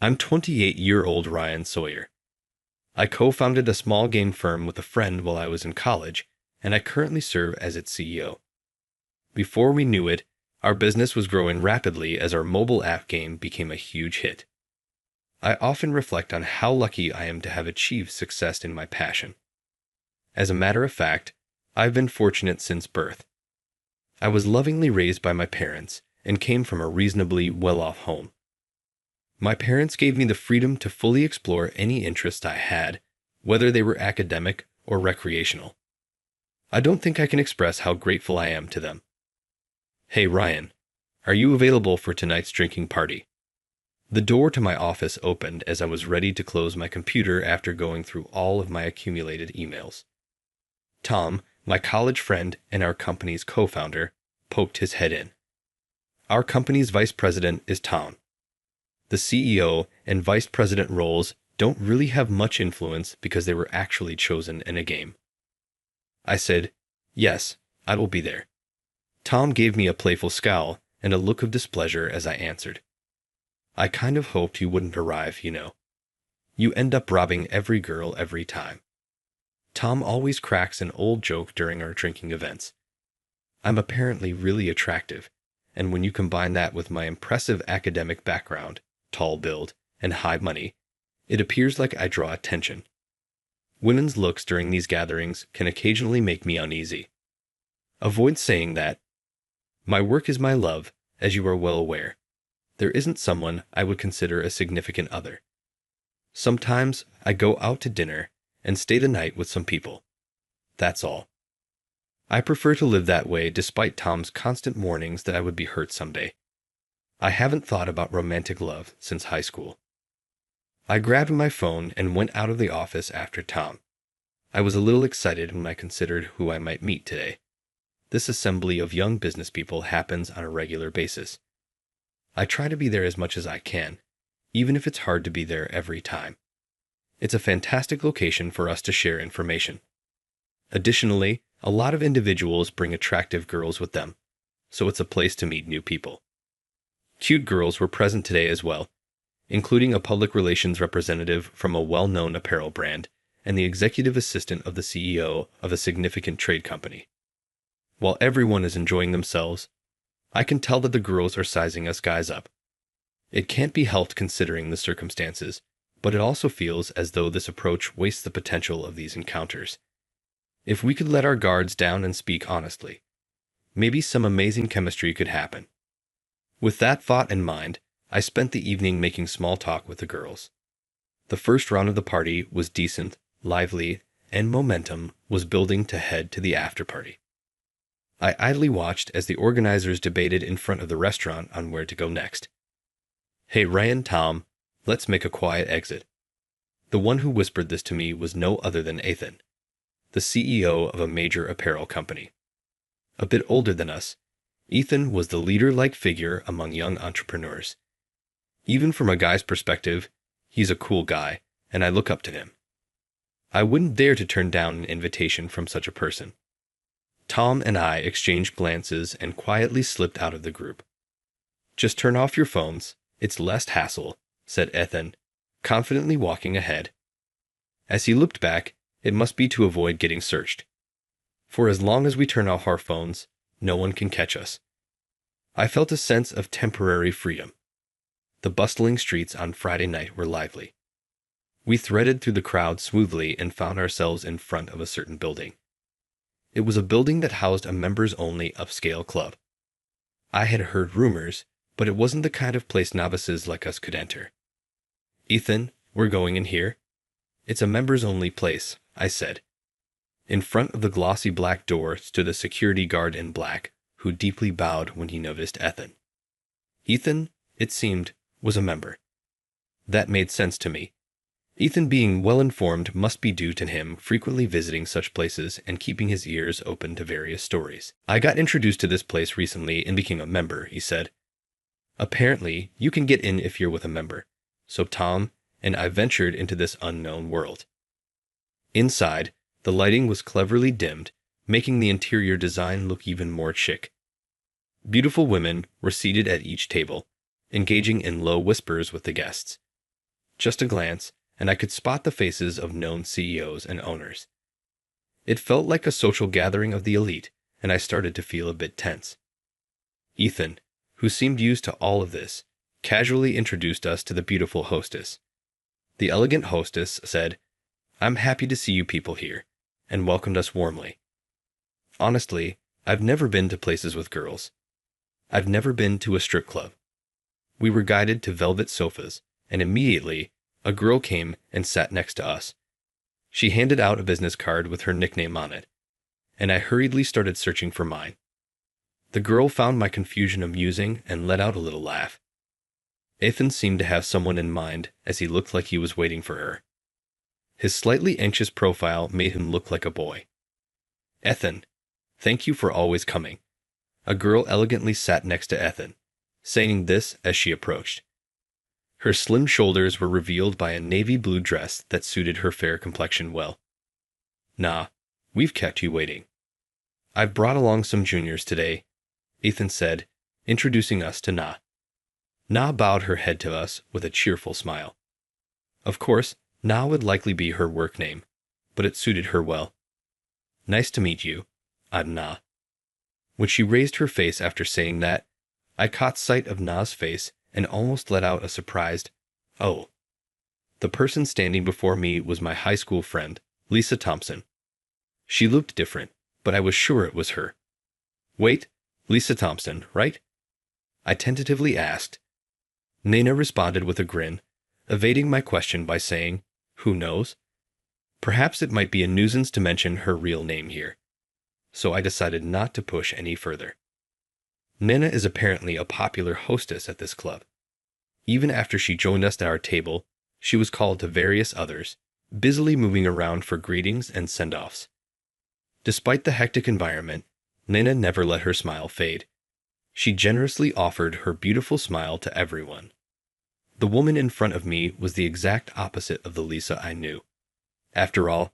I'm 28-year-old Ryan Sawyer. I co-founded a small game firm with a friend while I was in college, and I currently serve as its CEO. Before we knew it, our business was growing rapidly as our mobile app game became a huge hit. I often reflect on how lucky I am to have achieved success in my passion. As a matter of fact, I've been fortunate since birth. I was lovingly raised by my parents and came from a reasonably well-off home. My parents gave me the freedom to fully explore any interest I had, whether they were academic or recreational. I don't think I can express how grateful I am to them. Hey Ryan, are you available for tonight's drinking party? The door to my office opened as I was ready to close my computer after going through all of my accumulated emails. Tom, my college friend and our company's co-founder, poked his head in. Our company's vice president is Tom. The CEO and vice president roles don't really have much influence because they were actually chosen in a game. I said, "Yes, I will be there." Tom gave me a playful scowl and a look of displeasure as I answered, "I kind of hoped you wouldn't arrive, you know. You end up robbing every girl every time." Tom always cracks an old joke during our drinking events. I'm apparently really attractive, and when you combine that with my impressive academic background, tall build, and high money, it appears like I draw attention. Women's looks during these gatherings can occasionally make me uneasy. Avoid saying that. My work is my love, as you are well aware. There isn't someone I would consider a significant other. Sometimes I go out to dinner and stay the night with some people. That's all. I prefer to live that way despite Tom's constant warnings that I would be hurt someday. I haven't thought about romantic love since high school. I grabbed my phone and went out of the office after Tom. I was a little excited when I considered who I might meet today. This assembly of young business people happens on a regular basis. I try to be there as much as I can, even if it's hard to be there every time. It's a fantastic location for us to share information. Additionally, a lot of individuals bring attractive girls with them, so it's a place to meet new people. Cute girls were present today as well, including a public relations representative from a well-known apparel brand and the executive assistant of the CEO of a significant trade company. While everyone is enjoying themselves, I can tell that the girls are sizing us guys up. It can't be helped considering the circumstances, but it also feels as though this approach wastes the potential of these encounters. If we could let our guards down and speak honestly, maybe some amazing chemistry could happen. With that thought in mind, I spent the evening making small talk with the girls. The first round of the party was decent, lively, and momentum was building to head to the after party. I idly watched as the organizers debated in front of the restaurant on where to go next. "Hey Ryan, Tom, let's make a quiet exit." The one who whispered this to me was no other than Ethan, the CEO of a major apparel company. A bit older than us, Ethan was the leader-like figure among young entrepreneurs. Even from a guy's perspective, he's a cool guy, and I look up to him. I wouldn't dare to turn down an invitation from such a person. Tom and I exchanged glances and quietly slipped out of the group. "Just turn off your phones, it's less hassle," said Ethan, confidently walking ahead. As he looked back, it must be to avoid getting searched. For as long as we turn off our phones, no one can catch us. I felt a sense of temporary freedom. The bustling streets on Friday night were lively. We threaded through the crowd smoothly and found ourselves in front of a certain building. It was a building that housed a members-only upscale club. I had heard rumors, but it wasn't the kind of place novices like us could enter. "Ethan, we're going in here." "It's a members-only place," I said. In front of the glossy black door stood a security guard in black, who deeply bowed when he noticed Ethan. Ethan, it seemed, was a member. That made sense to me. Ethan being well-informed must be due to him frequently visiting such places and keeping his ears open to various stories. "I got introduced to this place recently and became a member," he said. "Apparently, you can get in if you're with a member, so Tom and I ventured into this unknown world." Inside, the lighting was cleverly dimmed, making the interior design look even more chic. Beautiful women were seated at each table, engaging in low whispers with the guests. Just a glance, and I could spot the faces of known CEOs and owners. It felt like a social gathering of the elite, and I started to feel a bit tense. Ethan, who seemed used to all of this, casually introduced us to the beautiful hostess. The elegant hostess said, "I'm happy to see you people here," and welcomed us warmly. Honestly, I've never been to places with girls. I've never been to a strip club. We were guided to velvet sofas, and immediately, a girl came and sat next to us. She handed out a business card with her nickname on it, and I hurriedly started searching for mine. The girl found my confusion amusing and let out a little laugh. Ethan seemed to have someone in mind, as he looked like he was waiting for her. His slightly anxious profile made him look like a boy. "Ethan, thank you for always coming." A girl elegantly sat next to Ethan, saying this as she approached. Her slim shoulders were revealed by a navy blue dress that suited her fair complexion well. "Nah, we've kept you waiting. I've brought along some juniors today," Ethan said, introducing us to Na. Na bowed her head to us with a cheerful smile. Of course, Na would likely be her work name, but it suited her well. "Nice to meet you. I'm Na." When she raised her face after saying that, I caught sight of Na's face and almost let out a surprised, "Oh." The person standing before me was my high school friend, Lisa Thompson. She looked different, but I was sure it was her. "Wait, Lisa Thompson, right?" I tentatively asked. Nina responded with a grin, evading my question by saying, "Who knows? Perhaps it might be a nuisance to mention her real name here." So I decided not to push any further. Nina is apparently a popular hostess at this club. Even after she joined us at our table, she was called to various others, busily moving around for greetings and send-offs. Despite the hectic environment, Nina never let her smile fade. She generously offered her beautiful smile to everyone. The woman in front of me was the exact opposite of the Lisa I knew. After all,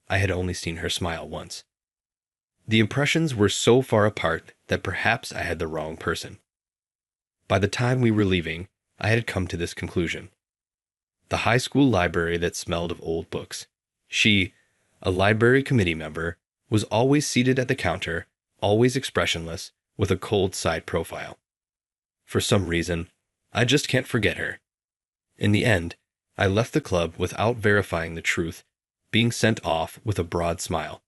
I had only seen her smile once. The impressions were so far apart that perhaps I had the wrong person. By the time we were leaving, I had come to this conclusion. The high school library that smelled of old books. She, a library committee member, was always seated at the counter, always expressionless, with a cold side profile. For some reason, I just can't forget her. In the end, I left the club without verifying the truth, being sent off with a broad smile.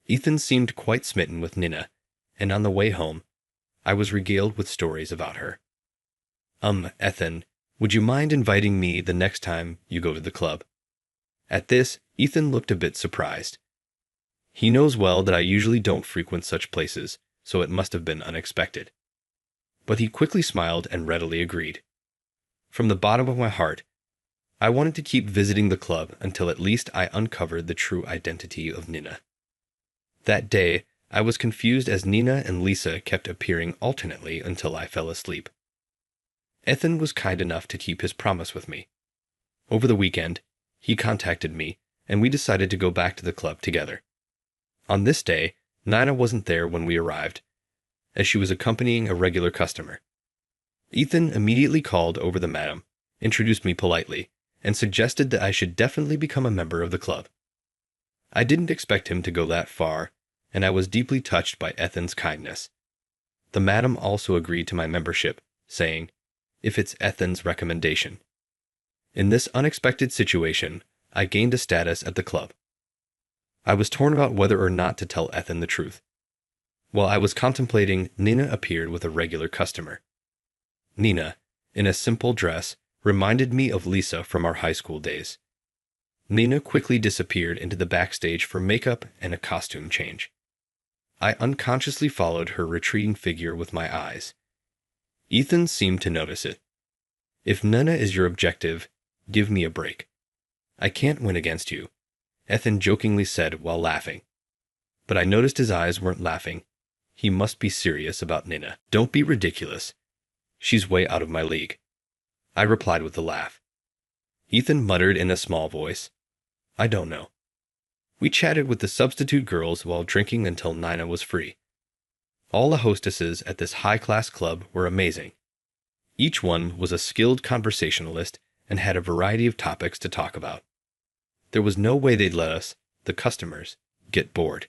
Ethan seemed quite smitten with Nina, and on the way home, I was regaled with stories about her. Ethan, would you mind inviting me the next time you go to the club?" At this, Ethan looked a bit surprised. He knows well that I usually don't frequent such places, so it must have been unexpected. But he quickly smiled and readily agreed. From the bottom of my heart, I wanted to keep visiting the club until at least I uncovered the true identity of Nina. That day, I was confused as Nina and Lisa kept appearing alternately until I fell asleep. Ethan was kind enough to keep his promise with me. Over the weekend, he contacted me, and we decided to go back to the club together. On this day, Nina wasn't there when we arrived, as she was accompanying a regular customer. Ethan immediately called over the madam, introduced me politely, and suggested that I should definitely become a member of the club. I didn't expect him to go that far, and I was deeply touched by Ethan's kindness. The madam also agreed to my membership, saying, "If it's Ethan's recommendation." In this unexpected situation, I gained a status at the club. I was torn about whether or not to tell Ethan the truth. While I was contemplating, Nina appeared with a regular customer. Nina, in a simple dress, reminded me of Lisa from our high school days. Nina quickly disappeared into the backstage for makeup and a costume change. I unconsciously followed her retreating figure with my eyes. Ethan seemed to notice it. "If Nina is your objective, give me a break. I can't win against you," Ethan jokingly said while laughing. But I noticed his eyes weren't laughing. He must be serious about Nina. "Don't be ridiculous. She's way out of my league," I replied with a laugh. Ethan muttered in a small voice, "I don't know." We chatted with the substitute girls while drinking until Nina was free. All the hostesses at this high-class club were amazing. Each one was a skilled conversationalist and had a variety of topics to talk about. There was no way they'd let us, the customers, get bored.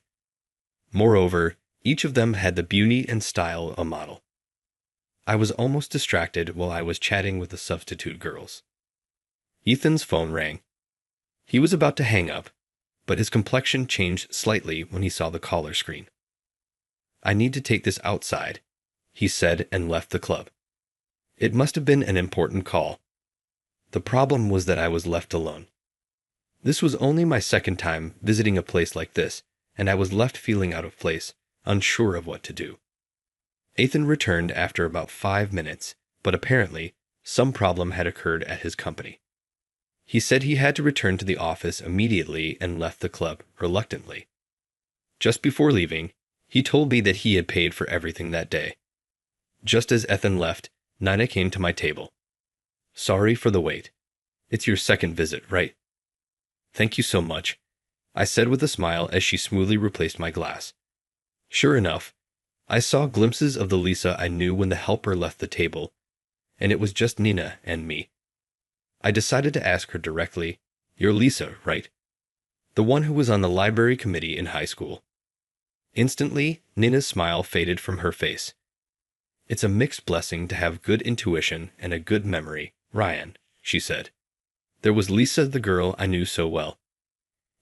Moreover, each of them had the beauty and style of a model. I was almost distracted while I was chatting with the substitute girls. Ethan's phone rang. He was about to hang up, but his complexion changed slightly when he saw the caller screen. "I need to take this outside," he said, and left the club. It must have been an important call. The problem was that I was left alone. This was only my second time visiting a place like this, and I was left feeling out of place, unsure of what to do. Ethan returned after about 5 minutes, but apparently some problem had occurred at his company. He said he had to return to the office immediately and left the club reluctantly. Just before leaving, he told me that he had paid for everything that day. Just as Ethan left, Nina came to my table. "Sorry for the wait. It's your second visit, right?" "Thank you so much," I said with a smile as she smoothly replaced my glass. Sure enough, I saw glimpses of the Lisa I knew when the helper left the table, and it was just Nina and me. I decided to ask her directly, "You're Lisa, right? The one who was on the library committee in high school." Instantly, Nina's smile faded from her face. "It's a mixed blessing to have good intuition and a good memory, Ryan," she said. There was Lisa, the girl I knew so well.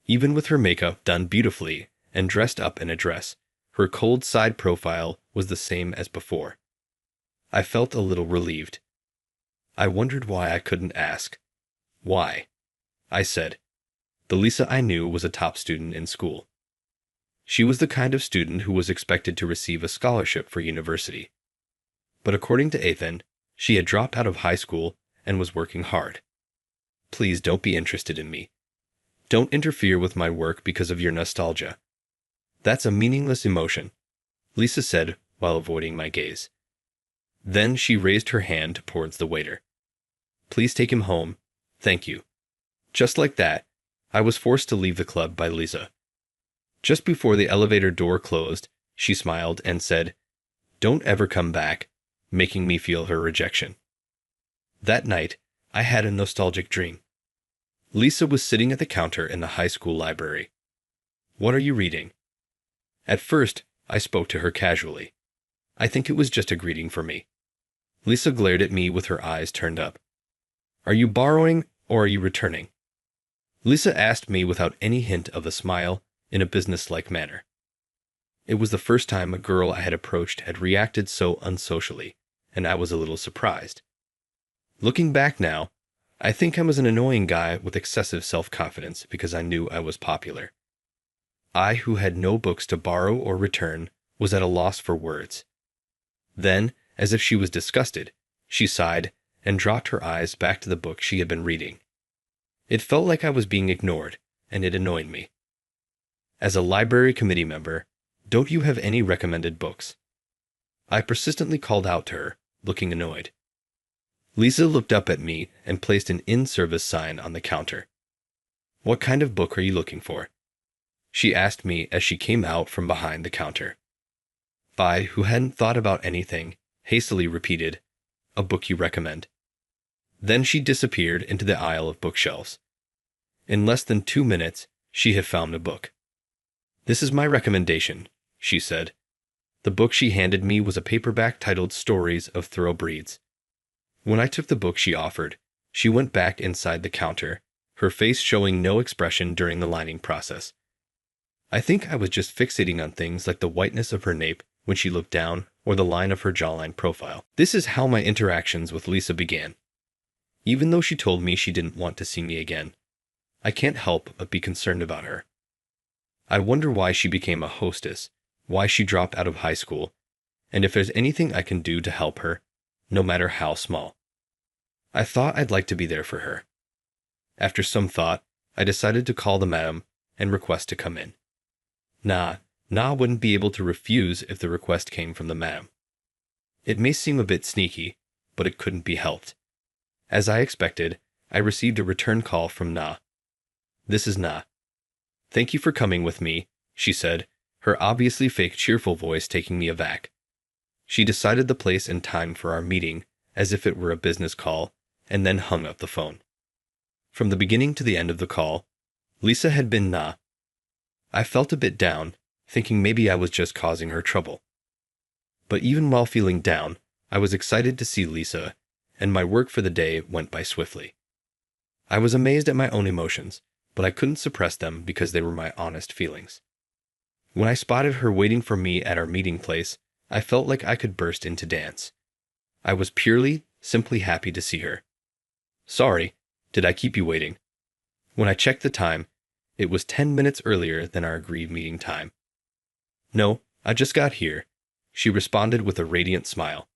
Even with her makeup done beautifully and dressed up in a dress, her cold side profile was the same as before. I felt a little relieved. I wondered why I couldn't ask. "Why?" I said. The Lisa I knew was a top student in school. She was the kind of student who was expected to receive a scholarship for university. But according to Ethan, she had dropped out of high school and was working hard. "Please don't be interested in me. Don't interfere with my work because of your nostalgia. That's a meaningless emotion," Lisa said while avoiding my gaze. Then she raised her hand towards the waiter. "Please take him home. Thank you." Just like that, I was forced to leave the club by Lisa. Just before the elevator door closed, she smiled and said, "Don't ever come back," making me feel her rejection. That night, I had a nostalgic dream. Lisa was sitting at the counter in the high school library. "What are you reading?" At first, I spoke to her casually. I think it was just a greeting for me. Lisa glared at me with her eyes turned up. "Are you borrowing or are you returning?" Lisa asked me without any hint of a smile, in a businesslike manner. It was the first time a girl I had approached had reacted so unsocially, and I was a little surprised. Looking back now, I think I was an annoying guy with excessive self-confidence because I knew I was popular. I, who had no books to borrow or return, was at a loss for words. Then, as if she was disgusted, she sighed and dropped her eyes back to the book she had been reading. It felt like I was being ignored, and it annoyed me. "As a library committee member, don't you have any recommended books?" I persistently called out to her, looking annoyed. Lisa looked up at me and placed an in-service sign on the counter. "What kind of book are you looking for?" she asked me as she came out from behind the counter. I, who hadn't thought about anything, hastily repeated, "A book you recommend." Then she disappeared into the aisle of bookshelves. In less than 2 minutes, she had found a book. "This is my recommendation," she said. The book she handed me was a paperback titled Stories of Thoroughbreds. When I took the book she offered, she went back inside the counter, her face showing no expression during the lining process. I think I was just fixating on things like the whiteness of her nape when she looked down or the line of her jawline profile. This is how my interactions with Lisa began. Even though she told me she didn't want to see me again, I can't help but be concerned about her. I wonder why she became a hostess, why she dropped out of high school, and if there's anything I can do to help her, no matter how small. I thought I'd like to be there for her. After some thought, I decided to call the madam and request to come in. Na wouldn't be able to refuse if the request came from the madam. It may seem a bit sneaky, but it couldn't be helped. As I expected, I received a return call from Na. "This is Na. Thank you for coming with me," she said, her obviously fake cheerful voice taking me aback. She decided the place and time for our meeting as if it were a business call, and then hung up the phone. From the beginning to the end of the call, Lisa had been nah. I felt a bit down, thinking maybe I was just causing her trouble. But even while feeling down, I was excited to see Lisa, and my work for the day went by swiftly. I was amazed at my own emotions, but I couldn't suppress them because they were my honest feelings. When I spotted her waiting for me at our meeting place, I felt like I could burst into dance. I was simply happy to see her. Sorry, did I keep you waiting? When I checked the time, it was 10 minutes earlier than our agreed meeting time. No, I just got here, she responded with a radiant smile.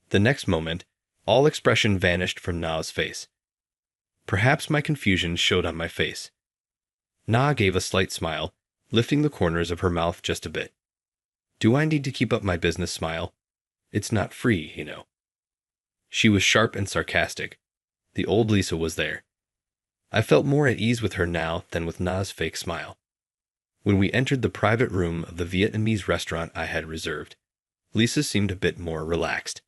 The next moment, all expression vanished from Na's face. Perhaps my confusion showed on my face. Na gave a slight smile, lifting the corners of her mouth just a bit. Do I need to keep up my business smile? It's not free, you know. She was sharp and sarcastic. The old Lisa was there. I felt more at ease with her now than with Na's fake smile. When we entered the private room of the Vietnamese restaurant I had reserved, Lisa seemed a bit more relaxed.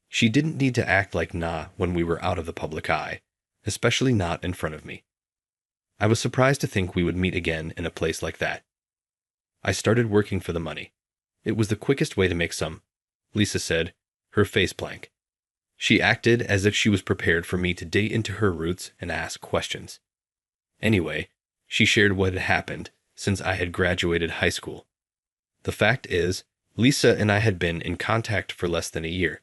She didn't need to act like Na when we were out of the public eye, especially not in front of me. I was surprised to think we would meet again in a place like that. I started working for the money. It was the quickest way to make some, Lisa said, her face blank. She acted as if she was prepared for me to dig into her roots and ask questions. Anyway, she shared what had happened since I had graduated high school. The fact is, Lisa and I had been in contact for less than a year.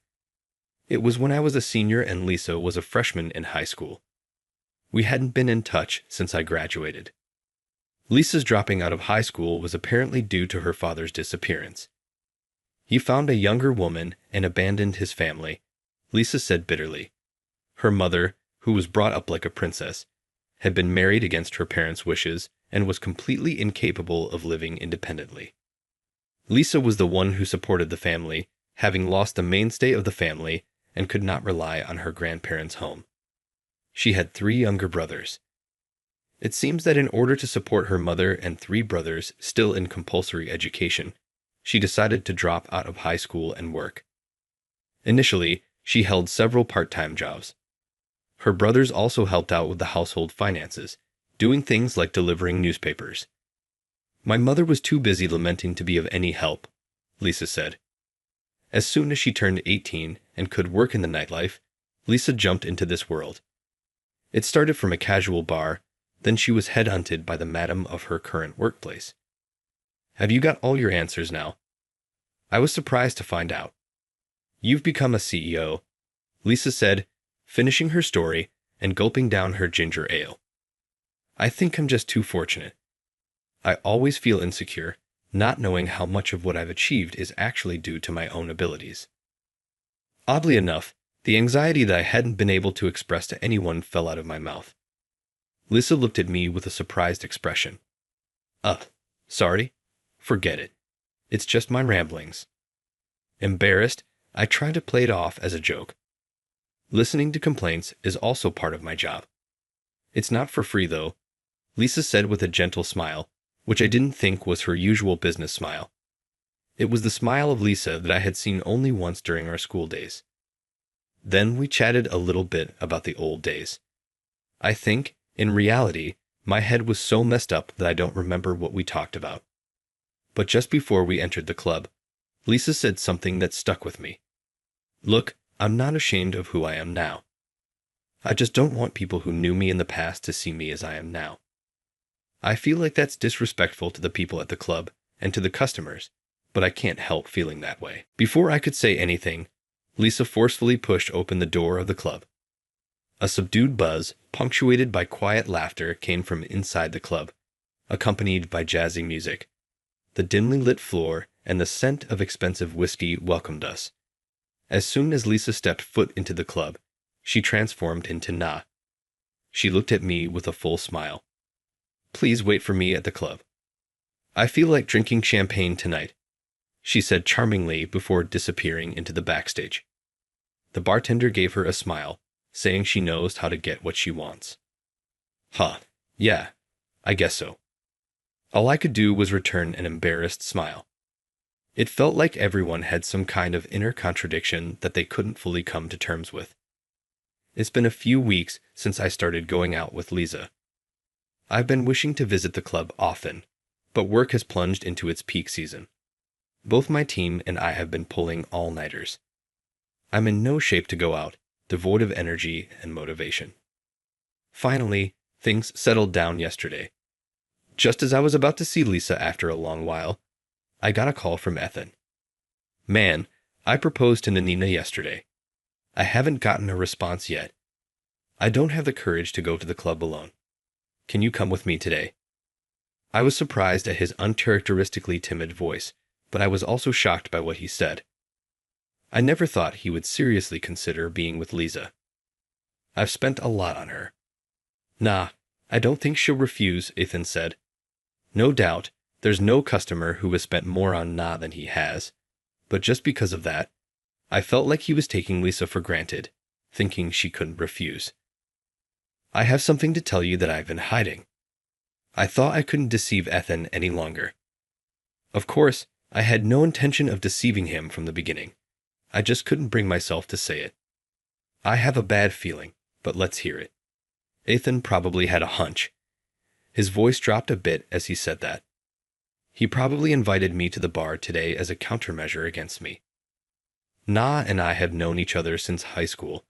It was when I was a senior and Lisa was a freshman in high school. We hadn't been in touch since I graduated. Lisa's dropping out of high school was apparently due to her father's disappearance. He found a younger woman and abandoned his family, Lisa said bitterly. Her mother, who was brought up like a princess, had been married against her parents' wishes and was completely incapable of living independently. Lisa was the one who supported the family, having lost the mainstay of the family and could not rely on her grandparents' home. She had 3 younger brothers. It seems that in order to support her mother and 3 brothers still in compulsory education, she decided to drop out of high school and work. Initially, she held several part-time jobs. Her brothers also helped out with the household finances, doing things like delivering newspapers. My mother was too busy lamenting to be of any help, Lisa said. As soon as she turned 18 and could work in the nightlife, Lisa jumped into this world. It started from a casual bar, then she was headhunted by the madam of her current workplace. Have you got all your answers now? I was surprised to find out. You've become a CEO, Lisa said, finishing her story and gulping down her ginger ale. I think I'm just too fortunate. I always feel insecure, not knowing how much of what I've achieved is actually due to my own abilities. Oddly enough, the anxiety that I hadn't been able to express to anyone fell out of my mouth. Lisa looked at me with a surprised expression. Sorry? Forget it. It's just my ramblings. Embarrassed, I tried to play it off as a joke. Listening to complaints is also part of my job. It's not for free, though, Lisa said with a gentle smile, which I didn't think was her usual business smile. It was the smile of Lisa that I had seen only once during our school days. Then we chatted a little bit about the old days. I think, in reality, my head was so messed up that I don't remember what we talked about. But just before we entered the club, Lisa said something that stuck with me. Look, I'm not ashamed of who I am now. I just don't want people who knew me in the past to see me as I am now. I feel like that's disrespectful to the people at the club and to the customers, but I can't help feeling that way. Before I could say anything, Lisa forcefully pushed open the door of the club. A subdued buzz, punctuated by quiet laughter, came from inside the club, accompanied by jazzy music. The dimly lit floor and the scent of expensive whiskey welcomed us. As soon as Lisa stepped foot into the club, she transformed into Na. She looked at me with a full smile. Please wait for me at the club. I feel like drinking champagne tonight, she said charmingly before disappearing into the backstage. The bartender gave her a smile, saying she knows how to get what she wants. Yeah, I guess so. All I could do was return an embarrassed smile. It felt like everyone had some kind of inner contradiction that they couldn't fully come to terms with. It's been a few weeks since I started going out with Lisa. I've been wishing to visit the club often, but work has plunged into its peak season. Both my team and I have been pulling all-nighters. I'm in no shape to go out, devoid of energy and motivation. Finally, things settled down yesterday. Just as I was about to see Lisa after a long while, I got a call from Ethan. Man, I proposed to Nanina yesterday. I haven't gotten a response yet. I don't have the courage to go to the club alone. Can you come with me today? I was surprised at his uncharacteristically timid voice, but I was also shocked by what he said. I never thought he would seriously consider being with Lisa. I've spent a lot on her. Nah, I don't think she'll refuse, Ethan said. No doubt, there's no customer who has spent more on Nah than he has, but just because of that, I felt like he was taking Lisa for granted, thinking she couldn't refuse. I have something to tell you that I've been hiding. I thought I couldn't deceive Ethan any longer. Of course, I had no intention of deceiving him from the beginning. I just couldn't bring myself to say it. I have a bad feeling, but let's hear it. Ethan probably had a hunch. His voice dropped a bit as he said that. He probably invited me to the bar today as a countermeasure against me. Nah and I have known each other since high school,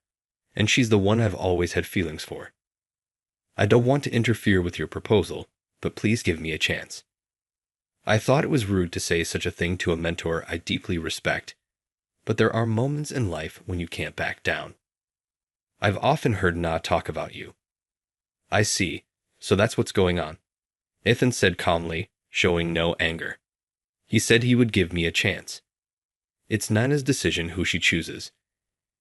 and she's the one I've always had feelings for. I don't want to interfere with your proposal, but please give me a chance. I thought it was rude to say such a thing to a mentor I deeply respect, but there are moments in life when you can't back down. I've often heard Nah talk about you. I see, so that's what's going on, Ethan said calmly, showing no anger. He said he would give me a chance. It's Nana's decision who she chooses.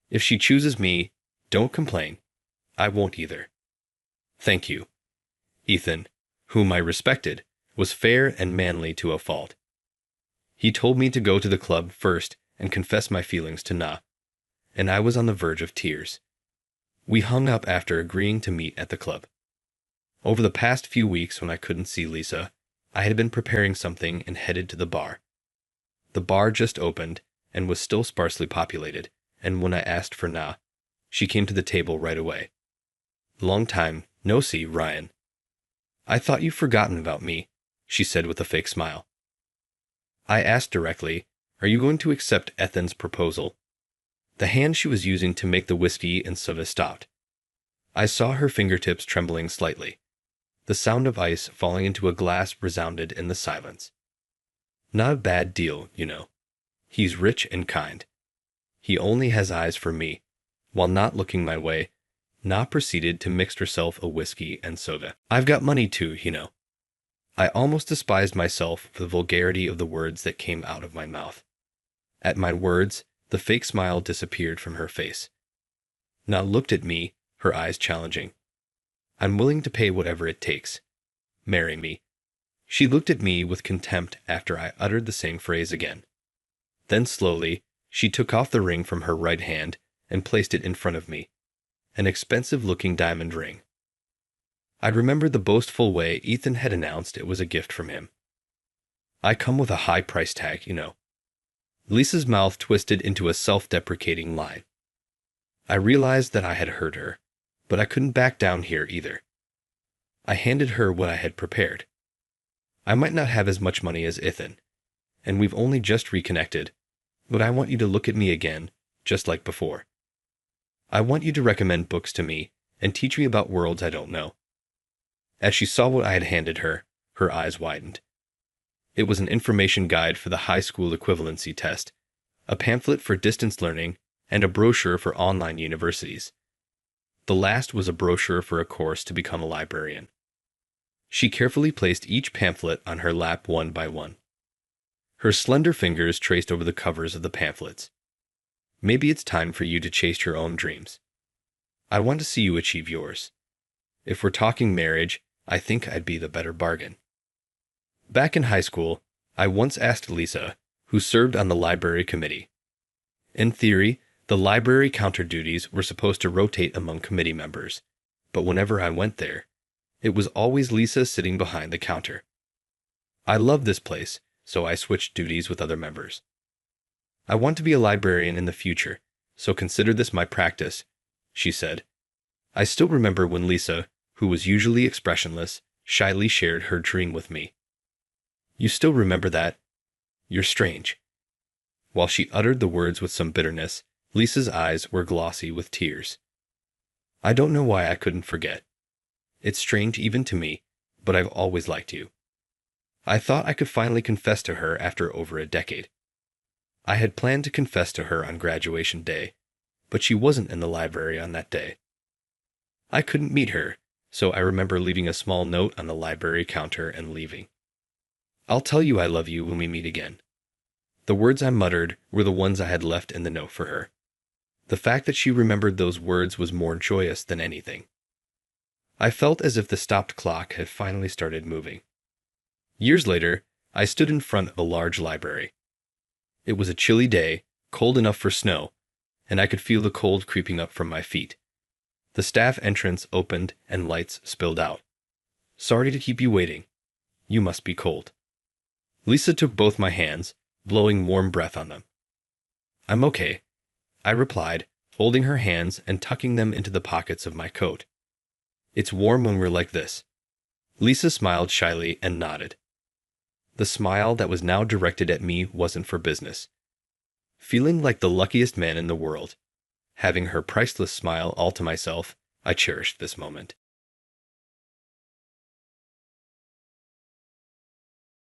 If she chooses me, don't complain. I won't either. Thank you. Ethan, whom I respected, was fair and manly to a fault. He told me to go to the club first and confess my feelings to Nah, and I was on the verge of tears. We hung up after agreeing to meet at the club. Over the past few weeks when I couldn't see Lisa, I had been preparing something and headed to the bar. The bar just opened and was still sparsely populated, and when I asked for Nah, she came to the table right away. Long time, no see, Ryan. I thought you'd forgotten about me, she said with a fake smile. I asked directly, are you going to accept Ethan's proposal? The hand she was using to make the whiskey and soda stopped. I saw her fingertips trembling slightly. The sound of ice falling into a glass resounded in the silence. Not a bad deal, you know. He's rich and kind. He only has eyes for me. While not looking my way, Nah proceeded to mix herself a whiskey and soda. I've got money too, you know. I almost despised myself for the vulgarity of the words that came out of my mouth. At my words, the fake smile disappeared from her face. Nah looked at me, her eyes challenging. I'm willing to pay whatever it takes. Marry me. She looked at me with contempt after I uttered the same phrase again. Then slowly, she took off the ring from her right hand and placed it in front of me, an expensive-looking diamond ring. I'd remembered the boastful way Ethan had announced it was a gift from him. I come with a high price tag, you know. Lisa's mouth twisted into a self-deprecating line. I realized that I had hurt her, but I couldn't back down here either. I handed her what I had prepared. I might not have as much money as Ethan, and we've only just reconnected, but I want you to look at me again, just like before. I want you to recommend books to me and teach me about worlds I don't know. As she saw what I had handed her, her eyes widened. It was an information guide for the high school equivalency test, a pamphlet for distance learning, and a brochure for online universities. The last was a brochure for a course to become a librarian. She carefully placed each pamphlet on her lap one by one. Her slender fingers traced over the covers of the pamphlets. Maybe it's time for you to chase your own dreams. I want to see you achieve yours. If we're talking marriage, I think I'd be the better bargain. Back in high school, I once asked Lisa, who served on the library committee. In theory, the library counter duties were supposed to rotate among committee members, but whenever I went there, it was always Lisa sitting behind the counter. I love this place, so I switched duties with other members. I want to be a librarian in the future, so consider this my practice, she said, I still remember when Lisa, who was usually expressionless, shyly shared her dream with me. You still remember that? You're strange. While she uttered the words with some bitterness, Lisa's eyes were glossy with tears. I don't know why I couldn't forget. It's strange even to me, but I've always liked you. I thought I could finally confess to her after over a decade. I had planned to confess to her on graduation day, but she wasn't in the library on that day. I couldn't meet her, so I remember leaving a small note on the library counter and leaving. I'll tell you I love you when we meet again. The words I muttered were the ones I had left in the note for her. The fact that she remembered those words was more joyous than anything. I felt as if the stopped clock had finally started moving. Years later, I stood in front of a large library. It was a chilly day, cold enough for snow, and I could feel the cold creeping up from my feet. The staff entrance opened and lights spilled out. Sorry to keep you waiting. You must be cold. Lisa took both my hands, blowing warm breath on them. I'm okay, I replied, folding her hands and tucking them into the pockets of my coat. It's warm when we're like this. Lisa smiled shyly and nodded. The smile that was now directed at me wasn't for business. Feeling like the luckiest man in the world, having her priceless smile all to myself, I cherished this moment.